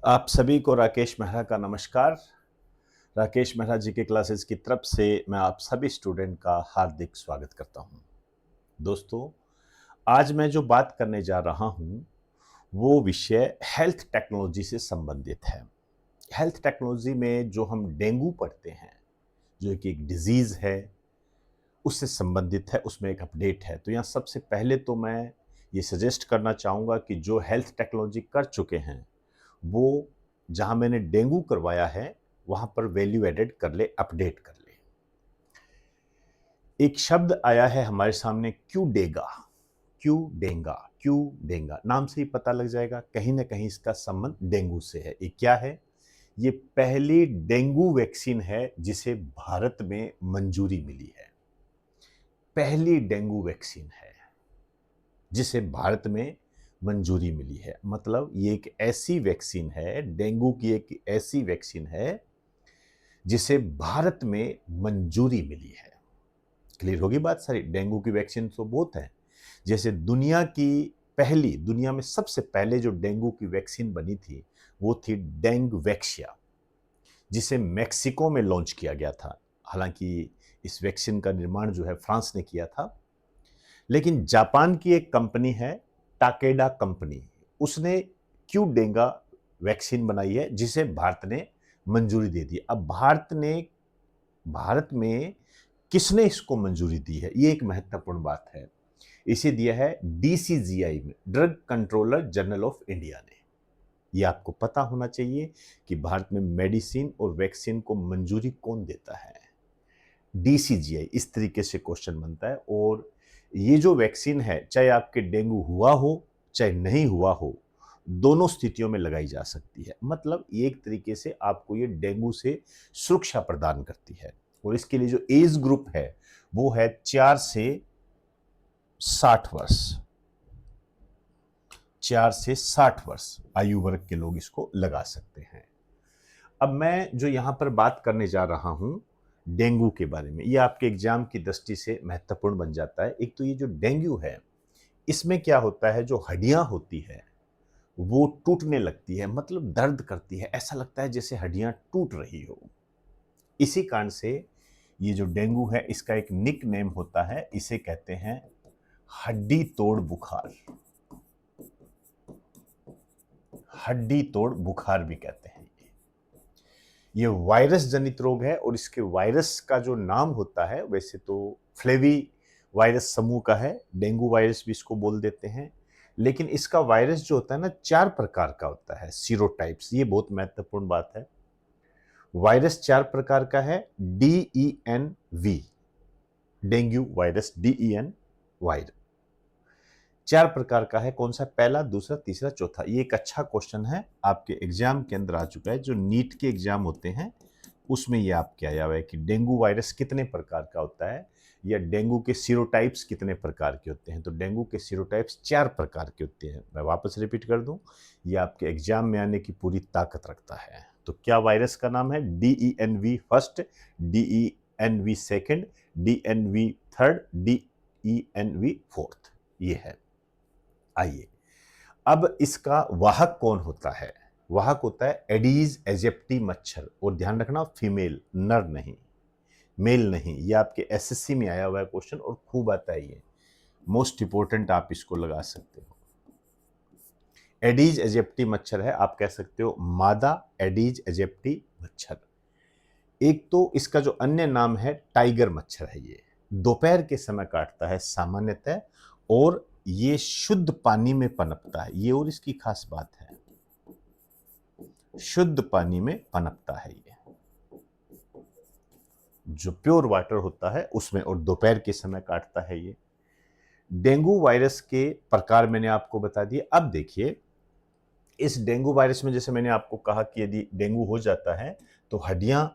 आप सभी को राकेश मेहरा का नमस्कार। राकेश मेहरा जी के क्लासेस की तरफ से मैं आप सभी स्टूडेंट का हार्दिक स्वागत करता हूं। दोस्तों, आज मैं जो बात करने जा रहा हूं वो विषय हेल्थ टेक्नोलॉजी से संबंधित है। हेल्थ टेक्नोलॉजी में जो हम डेंगू पढ़ते हैं, जो कि एक डिजीज़ है, उससे संबंधित है, उसमें एक अपडेट है। तो यहाँ सबसे पहले तो मैं ये सजेस्ट करना चाहूँगा कि जो हेल्थ टेक्नोलॉजी कर चुके हैं वो जहाँ मैंने डेंगू करवाया है वहाँ पर वैल्यू एडेड कर ले, अपडेट कर ले। एक शब्द आया है हमारे सामने, क्यों डेगा, क्यों डेंगा, क्यों डेंगा, नाम से ही पता लग जाएगा कहीं ना कहीं इसका संबंध डेंगू से है। ये क्या है? ये पहली डेंगू वैक्सीन है जिसे भारत में मंजूरी मिली है। पहली डेंगू वैक्सीन है जिसे भारत में मंजूरी मिली है। मतलब ये एक ऐसी वैक्सीन है, डेंगू की एक ऐसी वैक्सीन है जिसे भारत में मंजूरी मिली है। क्लियर होगी बात सारी? डेंगू की वैक्सीन तो बहुत है। जैसे दुनिया में सबसे पहले जो डेंगू की वैक्सीन बनी थी वो थी डेंग वैक्सिया, जिसे मेक्सिको में लॉन्च किया गया था। हालांकि इस वैक्सीन का निर्माण जो है फ्रांस ने किया था, लेकिन जापान की एक कंपनी है टाकेडा कंपनी, उसने क्यू डेंगा वैक्सीन बनाई है जिसे भारत ने मंजूरी दे दी। अब भारत में किसने इसको मंजूरी दी है, ये एक महत्वपूर्ण बात है। इसे दिया है डीसीजीआई में, drug controller general of India ने। ये आपको पता होना चाहिए कि भारत में मेडिसिन और वैक्सीन को मंजूरी कौन देता है? डीसीजीआई। इस तरीके से क्वेश्चन बनता है। और ये जो वैक्सीन है, चाहे आपके डेंगू हुआ हो चाहे नहीं हुआ हो, दोनों स्थितियों में लगाई जा सकती है। मतलब ये एक तरीके से आपको ये डेंगू से सुरक्षा प्रदान करती है। और इसके लिए जो एज ग्रुप है वो है 4 से 60 वर्ष। 4 से 60 वर्ष आयु वर्ग के लोग इसको लगा सकते हैं। अब मैं जो यहां पर बात करने जा रहा हूं डेंगू के बारे में, ये आपके एग्जाम की दृष्टि से महत्वपूर्ण बन जाता है। एक तो ये जो डेंगू है, इसमें क्या होता है, जो हड्डियां होती है वो टूटने लगती है, मतलब दर्द करती है, ऐसा लगता है जैसे हड्डियां टूट रही हो। इसी कारण से ये जो डेंगू है इसका एक निक नेम होता है, इसे कहते हैं हड्डी तोड़ बुखार। हड्डी तोड़ बुखार भी कहते हैं। ये वायरस जनित रोग है और इसके वायरस का जो नाम होता है वैसे तो फ्लेवी वायरस समूह का है, डेंगू वायरस भी इसको बोल देते हैं। लेकिन इसका वायरस जो होता है ना, 4 प्रकार का होता है, सीरोटाइप्स। ये बहुत महत्वपूर्ण बात है। वायरस 4 प्रकार का है। DENV, dengue virus, DEN virus 4 प्रकार का है। कौन सा? पहला, दूसरा, तीसरा, चौथा। ये एक अच्छा क्वेश्चन है, आपके एग्जाम के अंदर आ चुका है। जो नीट के एग्जाम होते हैं उसमें ये आपके आया हुआ है कि डेंगू वायरस कितने प्रकार का होता है, या डेंगू के सीरोटाइप्स कितने प्रकार के होते हैं। तो डेंगू के सीरोटाइप्स 4 प्रकार के होते हैं। मैं वापस रिपीट कर दूं, ये आपके एग्जाम में आने की पूरी ताकत रखता है। तो क्या वायरस का नाम है? DENV first, DENV second, DENV third, DENV fourth, ये है। आइए, अब इसका वाहक कौन होता है? वाहक होता है एडीज एजिप्टी मच्छर। और ध्यान रखना, फीमेल, नर नहीं, मेल नहीं। ये आपके एसएससी में आया हुआ है क्वेश्चन और खूब आता है ये, मोस्ट इंपोर्टेंट, आप इसको लगा सकते हो। एडीज एजिप्टी मच्छर है, आप कह सकते हो मादा एडीज एजिप्टी मच्छर। एक तो इसका जो अन्य नाम है टाइगर मच्छर है। ये दोपहर के समय काटता है सामान्यतः, और ये शुद्ध पानी में पनपता है। ये और इसकी खास बात है, शुद्ध पानी में पनपता है ये, जो प्योर वाटर होता है उसमें, और दोपहर के समय काटता है ये। डेंगू वायरस के प्रकार मैंने आपको बता दिए। अब देखिए, इस डेंगू वायरस में जैसे मैंने आपको कहा कि यदि डेंगू हो जाता है तो हड्डियां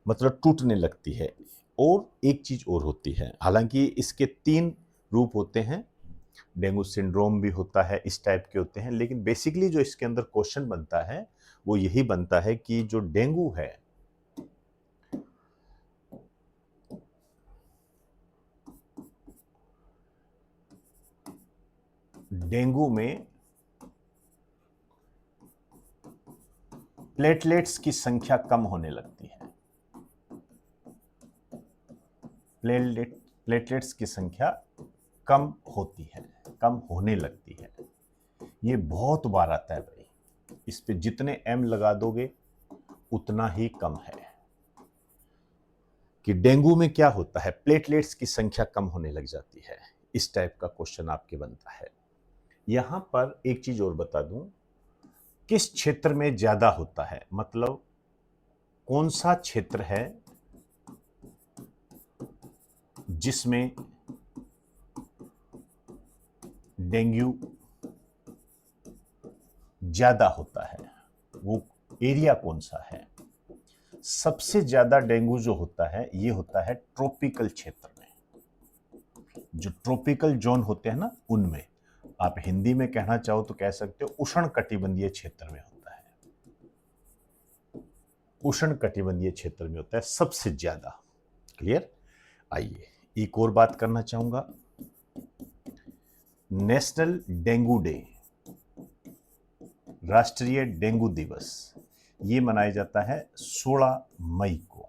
मतलब टूटने लगती है। और एक चीज और होती है, हालांकि इसके 3 रूप होते हैं, डेंगू सिंड्रोम भी होता है, इस टाइप के होते हैं, लेकिन बेसिकली जो इसके अंदर क्वेश्चन बनता है वो यही बनता है कि जो डेंगू है, डेंगू में प्लेटलेट्स की संख्या कम होने लगती है। प्लेटलेट्स की संख्या कम होती है, कम होने लगती है। ये बहुत बार आता है भाई, इस पे जितने एम लगा दोगे उतना ही कम है कि डेंगू में क्या होता है, प्लेटलेट्स की संख्या कम होने लग जाती है। इस टाइप का क्वेश्चन आपके बनता है। यहां पर एक चीज और बता दूं, किस क्षेत्र में ज्यादा होता है, मतलब कौन सा क्षेत्र है जिसमें डेंगू ज्यादा होता है, वो एरिया कौन सा है। सबसे ज्यादा डेंगू जो होता है ये होता है ट्रॉपिकल क्षेत्र में। जो ट्रॉपिकल जोन होते हैं ना, उनमें आप हिंदी में कहना चाहो तो कह सकते हो उष्णकटिबंधीय क्षेत्र में होता है। उष्णकटिबंधीय क्षेत्र में होता है सबसे ज्यादा। क्लियर। आइए एक और बात करना चाहूंगा। नेशनल डेंगू डे, राष्ट्रीय डेंगू दिवस, ये मनाया जाता है 16 मई को।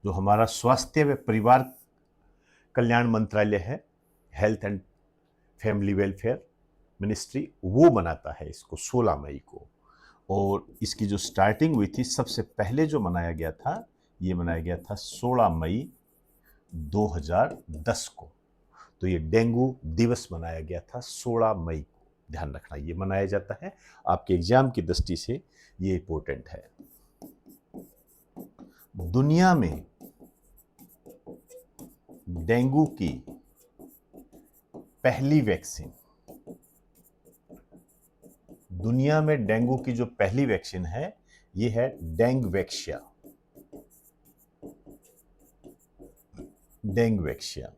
जो हमारा स्वास्थ्य व परिवार कल्याण मंत्रालय है, health and family welfare ministry, वो मनाता है इसको 16 मई को। और इसकी जो स्टार्टिंग हुई थी, सबसे पहले जो मनाया गया था, ये मनाया गया था 16 मई 2010 को। तो ये डेंगू दिवस मनाया गया था 16 मई को। ध्यान रखना, ये मनाया जाता है, आपके एग्जाम की दृष्टि से ये इंपॉर्टेंट है। दुनिया में डेंगू की पहली वैक्सीन, दुनिया में डेंगू की जो पहली वैक्सीन है ये है डेंगवैक्सिया। डेंगवैक्सिया,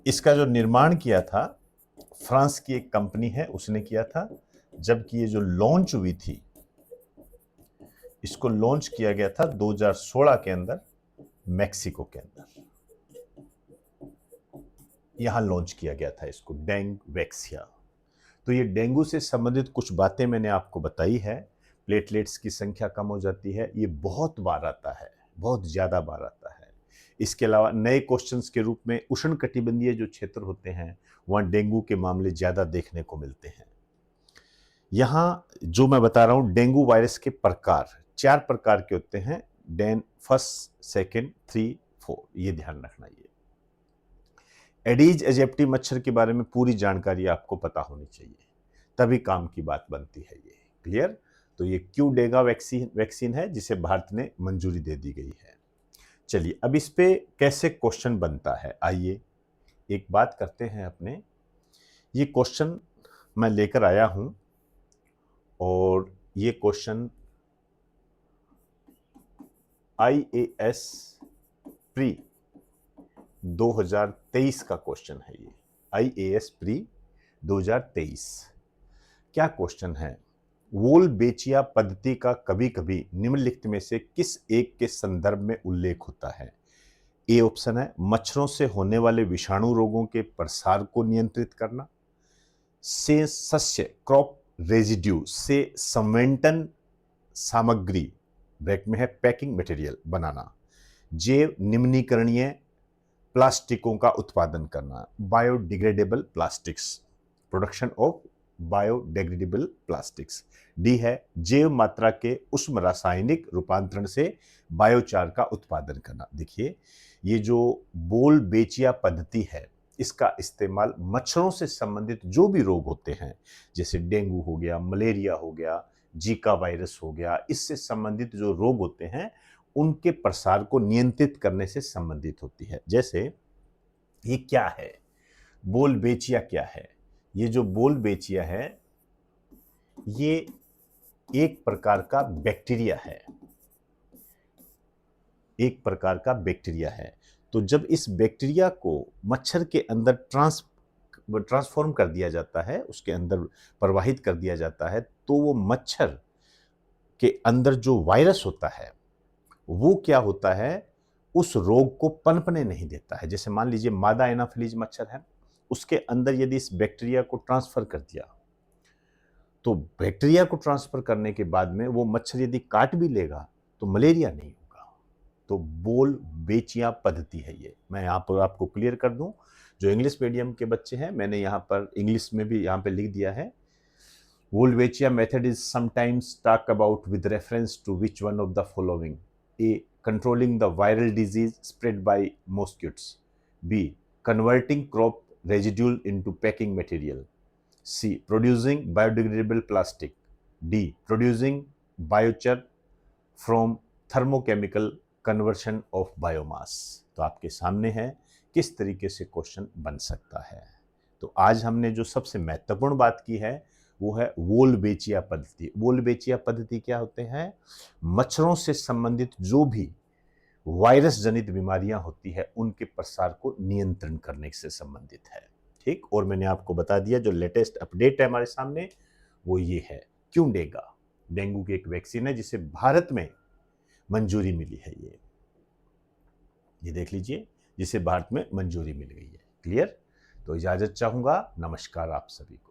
इसका जो निर्माण किया था फ्रांस की एक कंपनी है, उसने किया था। जबकि ये जो लॉन्च हुई थी, इसको लॉन्च किया गया था 2016 के अंदर मैक्सिको के अंदर। यहां लॉन्च किया गया था इसको, डेंगवैक्सिया। तो ये डेंगू से संबंधित कुछ बातें मैंने आपको बताई है। प्लेटलेट्स की संख्या कम हो जाती है, ये बहुत बार आता है, बहुत ज्यादा बार आता है। इसके अलावा नए क्वेश्चंस के रूप में उष्णकटिबंधीय जो क्षेत्र होते हैं वहां डेंगू के मामले ज्यादा देखने को मिलते हैं। यहां जो मैं बता रहा हूं, डेंगू वायरस के प्रकार 4 प्रकार के होते हैं, फर्स्ट, सेकेंड, 3, 4, ये ध्यान रखना। ये एडीज एजिप्टी मच्छर के बारे में पूरी जानकारी आपको पता होनी चाहिए, तभी काम की बात बनती है ये। क्लियर। तो ये क्यूडेगा वैक्सीन है जिसे भारत ने मंजूरी दे दी गई है। चलिए अब इस पे कैसे क्वेश्चन बनता है, आइए एक बात करते हैं अपने। ये क्वेश्चन मैं लेकर आया हूं और ये क्वेश्चन IAS प्री 2023 का क्वेश्चन है। ये IAS प्री 2023। क्या क्वेश्चन है, वोल्बेचिया पद्धति का कभी कभी निम्नलिखित में से किस एक के संदर्भ में उल्लेख होता है। ए ऑप्शन है मच्छरों से होने वाले विषाणु रोगों के प्रसार को नियंत्रित करना, से सस्य क्रॉप रेजिड्यू से संवेदन सामग्री, ब्रैकेट में है पैकिंग मटेरियल बनाना, जैव निम्नीकरणीय प्लास्टिकों का उत्पादन करना, biodegradable plastics, production of biodegradable plastics. D है जैव मात्रा के उष्म रासायनिक रूपांतरण से बायोचार का उत्पादन करना। देखिए ये जो वोल्बेचिया पद्धति है, इसका इस्तेमाल मच्छरों से संबंधित जो भी रोग होते हैं, जैसे डेंगू हो गया, मलेरिया हो गया, जीका वायरस हो गया, इससे संबंधित जो रोग होते हैं उनके प्रसार को नियंत्रित करने से संबंधित होती है। जैसे ये क्या है, वोल्बेचिया क्या है, ये जो वोल्बेचिया है ये एक प्रकार का बैक्टीरिया है, एक प्रकार का बैक्टीरिया है। तो जब इस बैक्टीरिया को मच्छर के अंदर ट्रांसफॉर्म कर दिया जाता है, उसके अंदर प्रवाहित कर दिया जाता है, तो वो मच्छर के अंदर जो वायरस होता है वो क्या होता है, उस रोग को पनपने नहीं देता है। जैसे मान लीजिए मादा एनाफिलीज मच्छर है, उसके अंदर यदि इस बैक्टीरिया को ट्रांसफर कर दिया तो बैक्टीरिया को ट्रांसफर करने के बाद में वो मच्छर यदि काट भी लेगा तो मलेरिया नहीं होगा। तो वोल्वेचिया पद्धति है ये। मैं यहाँ पर आपको क्लियर कर दूं, जो इंग्लिश मीडियम के बच्चे हैं, मैंने यहाँ पर इंग्लिश में भी यहाँ पे लिख दिया है। Wolbachia method is sometimes talked about with reference to which one of the following: A. Controlling the viral disease spread by mosquitoes. B. Converting crop residue into packing material. C. Producing biodegradable plastic. D. Producing biochar from thermochemical conversion of biomass. तो आपके सामने है किस तरीके से question बन सकता है। तो आज हमने जो सबसे महत्वपूर्ण बात की है वो है वोल्बेचिया पद्धति। वोल्बेचिया पद्धति क्या होते हैं? मच्छरों से संबंधित जो भी वायरस जनित बीमारियां होती है उनके प्रसार को नियंत्रण करने से संबंधित है। ठीक, और मैंने आपको बता दिया जो लेटेस्ट अपडेट है हमारे सामने वो ये है, क्यूडेगा डेंगू की एक वैक्सीन है जिसे भारत में मंजूरी मिली है। ये देख लीजिए, जिसे भारत में मंजूरी मिल गई है। क्लियर? तो इजाजत चाहूंगा। नमस्कार आप सभी को।